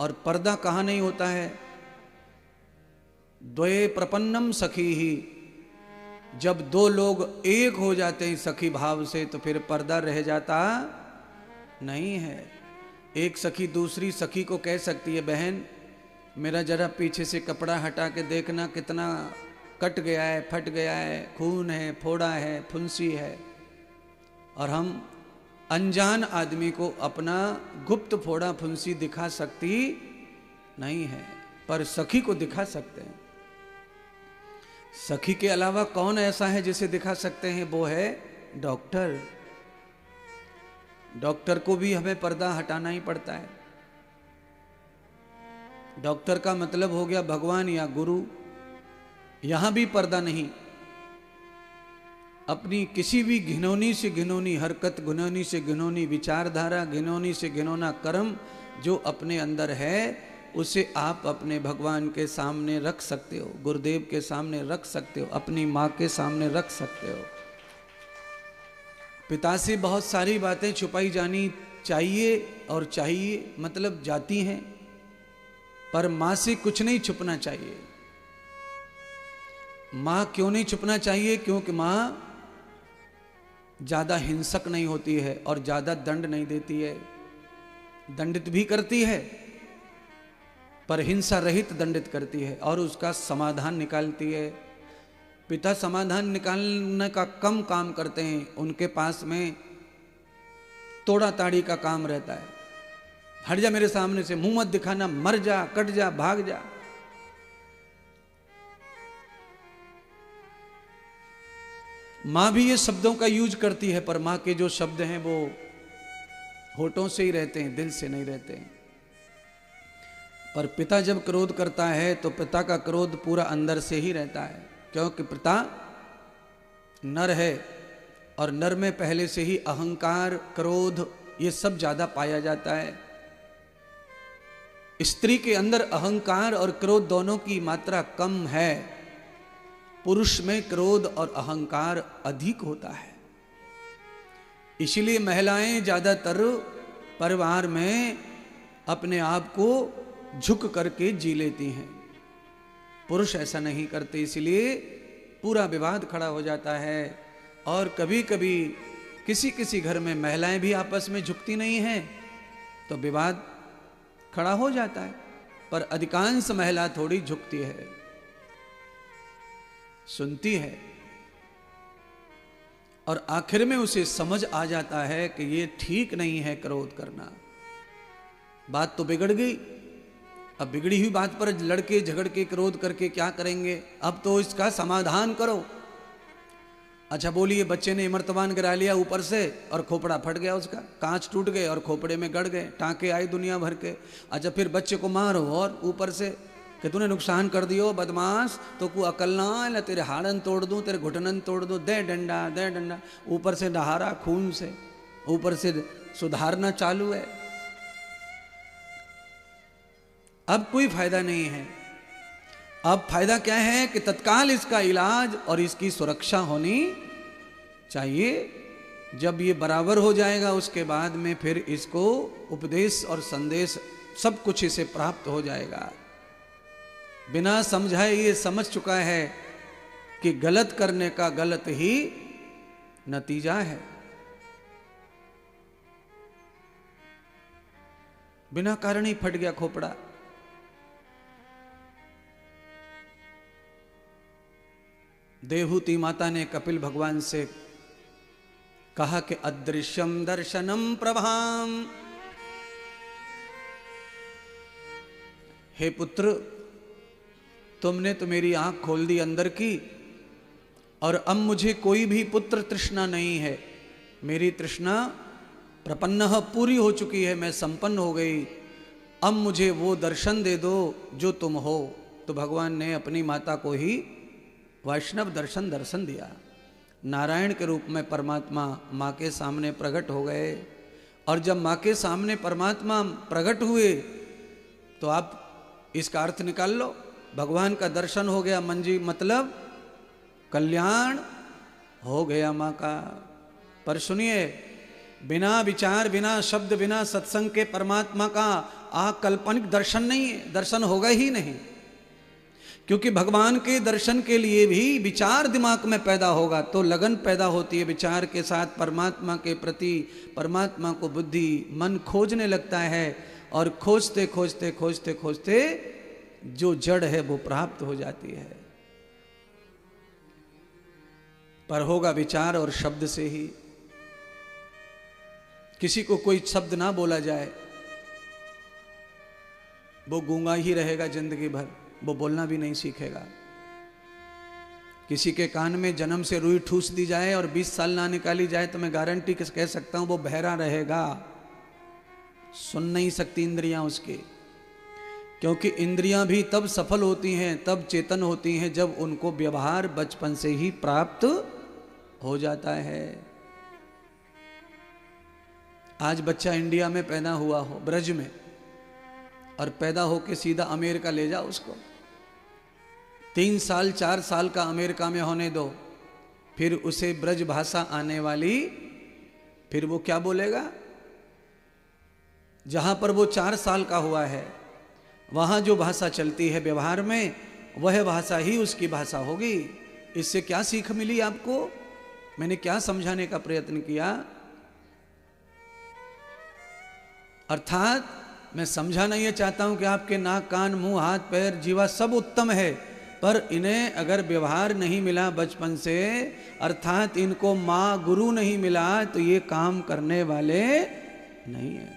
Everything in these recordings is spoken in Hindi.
और पर्दा कहाँ नहीं होता है? द्वये प्रपन्नम सखी ही, जब दो लोग एक हो जाते हैं सखी भाव से तो फिर पर्दा रह जाता नहीं है। एक सखी दूसरी सखी को कह सकती है, बहन मेरा जरा पीछे से कपड़ा हटा के देखना, कितना कट गया है, फट गया है, खून है, फोड़ा है, फुंसी है। और हम अनजान आदमी को अपना गुप्त फोड़ा फुंसी दिखा सकती नहीं है, पर सखी को दिखा सकते हैं। सखी के अलावा कौन ऐसा है जिसे दिखा सकते हैं? वो है डॉक्टर। डॉक्टर को भी हमें पर्दा हटाना ही पड़ता है। डॉक्टर का मतलब हो गया भगवान या गुरु। यहां भी पर्दा नहीं। अपनी किसी भी घिनौनी से घिनौनी हरकत, घिनौनी से घिनौनी विचारधारा, घिनौनी से घिनौना कर्म जो अपने अंदर है, उसे आप अपने भगवान के सामने रख सकते हो, गुरुदेव के सामने रख सकते हो, अपनी माँ के सामने रख सकते हो। पिता से बहुत सारी बातें छुपाई जानी चाहिए और चाहिए मतलब जाती हैं, पर माँ से कुछ नहीं छुपना चाहिए। माँ क्यों नहीं छुपना चाहिए? क्योंकि माँ ज्यादा हिंसक नहीं होती है और ज्यादा दंड नहीं देती है। दंडित भी करती है पर हिंसा रहित दंडित करती है और उसका समाधान निकालती है। पिता समाधान निकालने का कम काम करते हैं, उनके पास में तोड़ा ताड़ी का काम रहता है। हट जा मेरे सामने से, मुंह मत दिखाना, मर जा, कट जा, भाग जा। मां भी ये शब्दों का यूज करती है, पर मां के जो शब्द हैं वो होठों से ही रहते हैं, दिल से नहीं रहते हैं। पर पिता जब क्रोध करता है तो पिता का क्रोध पूरा अंदर से ही रहता है, क्योंकि पिता नर है और नर में पहले से ही अहंकार, क्रोध ये सब ज्यादा पाया जाता है। स्त्री के अंदर अहंकार और क्रोध दोनों की मात्रा कम है, पुरुष में क्रोध और अहंकार अधिक होता है। इसीलिए महिलाएं ज्यादातर परिवार में अपने आप को झुक करके जी लेती हैं, पुरुष ऐसा नहीं करते। इसलिए पूरा विवाद खड़ा हो जाता है। और कभी कभी किसी किसी घर में महिलाएं भी आपस में झुकती नहीं हैं तो विवाद खड़ा हो जाता है, पर अधिकांश महिला थोड़ी झुकती है, सुनती है और आखिर में उसे समझ आ जाता है कि ये ठीक नहीं है क्रोध करना। बात तो बिगड़ गई, अब बिगड़ी हुई बात पर लड़के झगड़ के क्रोध करके क्या करेंगे? अब तो इसका समाधान करो। अच्छा बोलिए, बच्चे ने इमरतबान गिरा लिया ऊपर से और खोपड़ा फट गया, उसका कांच टूट गए और खोपड़े में गड़ गए, टांके आए दुनिया भर के। अच्छा फिर बच्चे को मारो और ऊपर से कि तूने नुकसान कर दियो बदमाश, तो को अकल ना है, तेरे हाड़न तोड़ दूं, तेरे घुटनन तोड़ दूं, दे डंडा दे डंडा। ऊपर से डहारा खून से, ऊपर से सुधारना चालू है। अब कोई फायदा नहीं है। अब फायदा क्या है कि तत्काल इसका इलाज और इसकी सुरक्षा होनी चाहिए। जब ये बराबर हो जाएगा उसके बाद में फिर इसको उपदेश और संदेश सब कुछ इसे प्राप्त हो जाएगा। बिना समझाए ये समझ चुका है कि गलत करने का गलत ही नतीजा है। बिना कारण ही फट गया खोपड़ा। देवहूति माता ने कपिल भगवान से कहा कि अदृश्यम दर्शनम प्रभाम, हे पुत्र तुमने तो मेरी आंख खोल दी अंदर की, और अब मुझे कोई भी पुत्र तृष्णा नहीं है। मेरी तृष्णा प्रपन्नः पूरी हो चुकी है, मैं संपन्न हो गई। अब मुझे वो दर्शन दे दो जो तुम हो। तो भगवान ने अपनी माता को ही वैष्णव दर्शन दिया। नारायण के रूप में परमात्मा माँ के सामने प्रकट हो गए। और जब माँ के सामने परमात्मा प्रकट हुए तो आप इसका अर्थ निकाल लो, भगवान का दर्शन हो गया मंजी मतलब कल्याण हो गया माँ का। पर सुनिए, बिना विचार, बिना शब्द, बिना सत्संग के परमात्मा का अकाल्पनिक दर्शन नहीं है, दर्शन होगा ही नहीं। क्योंकि भगवान के दर्शन के लिए भी विचार दिमाग में पैदा होगा तो लगन पैदा होती है विचार के साथ परमात्मा के प्रति। परमात्मा को बुद्धि मन खोजने लगता है और खोजते खोजते खोजते खोजते जो जड़ है वो प्राप्त हो जाती है। पर होगा विचार और शब्द से ही। किसी को कोई शब्द ना बोला जाए वो गूंगा ही रहेगा जिंदगी भर, वो बोलना भी नहीं सीखेगा। किसी के कान में जन्म से रुई ठूस दी जाए और 20 साल ना निकाली जाए तो मैं गारंटी कह सकता हूं वो बहरा रहेगा, सुन नहीं सकती इंद्रियां उसके। क्योंकि इंद्रियां भी तब सफल होती हैं, तब चेतन होती हैं जब उनको व्यवहार बचपन से ही प्राप्त हो जाता है। आज बच्चा इंडिया में पैदा हुआ हो ब्रज में और पैदा होके सीधा अमेरिका ले जाओ उसको, 3 साल 4 साल का अमेरिका में होने दो, फिर उसे ब्रज भाषा आने वाली, फिर वो क्या बोलेगा? जहां पर वो 4 साल का हुआ है वहां जो भाषा चलती है व्यवहार में वह भाषा ही उसकी भाषा होगी। इससे क्या सीख मिली आपको? मैंने क्या समझाने का प्रयत्न किया? अर्थात मैं समझाना ये चाहता हूं कि आपके नाक कान मुंह हाथ पैर जीवा सब उत्तम है, पर इन्हें अगर व्यवहार नहीं मिला बचपन से, अर्थात इनको माँ गुरु नहीं मिला तो ये काम करने वाले नहीं है।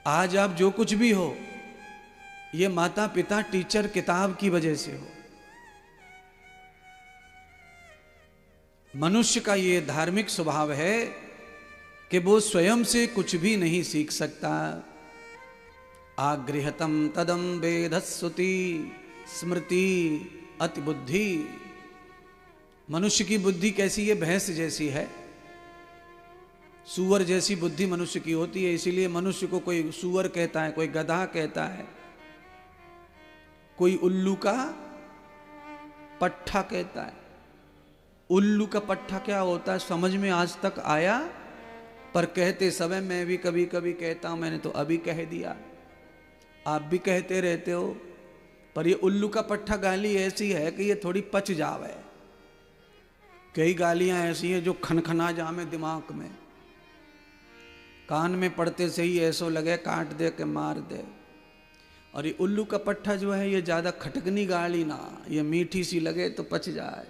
आज आप जो कुछ भी हो ये माता पिता टीचर किताब की वजह से हो। मनुष्य का ये धार्मिक स्वभाव है कि वो स्वयं से कुछ भी नहीं सीख सकता। आगृहतम तदम वेदस्सुति स्मृति अति बुद्धि। मनुष्य की बुद्धि कैसी है? भैंस जैसी है, सूअर जैसी बुद्धि मनुष्य की होती है। इसीलिए मनुष्य को कोई सूअर कहता है, कोई गधा कहता है, कोई उल्लू का पट्ठा कहता है। उल्लू का पट्ठा क्या होता है समझ में आज तक आया? पर कहते समय मैं भी कभी कभी कहता हूं, मैंने तो अभी कह दिया, आप भी कहते रहते हो। पर ये उल्लू का पट्ठा गाली ऐसी है कि ये थोड़ी पच जावे। कई गालियां ऐसी हैं जो खनखना जामे दिमाग में, कान में पड़ते से ही ऐसो लगे काट दे के मार दे। और ये उल्लू का पट्ठा जो है ये ज्यादा खटकनी गाली ना, ये मीठी सी लगे तो पच जाए।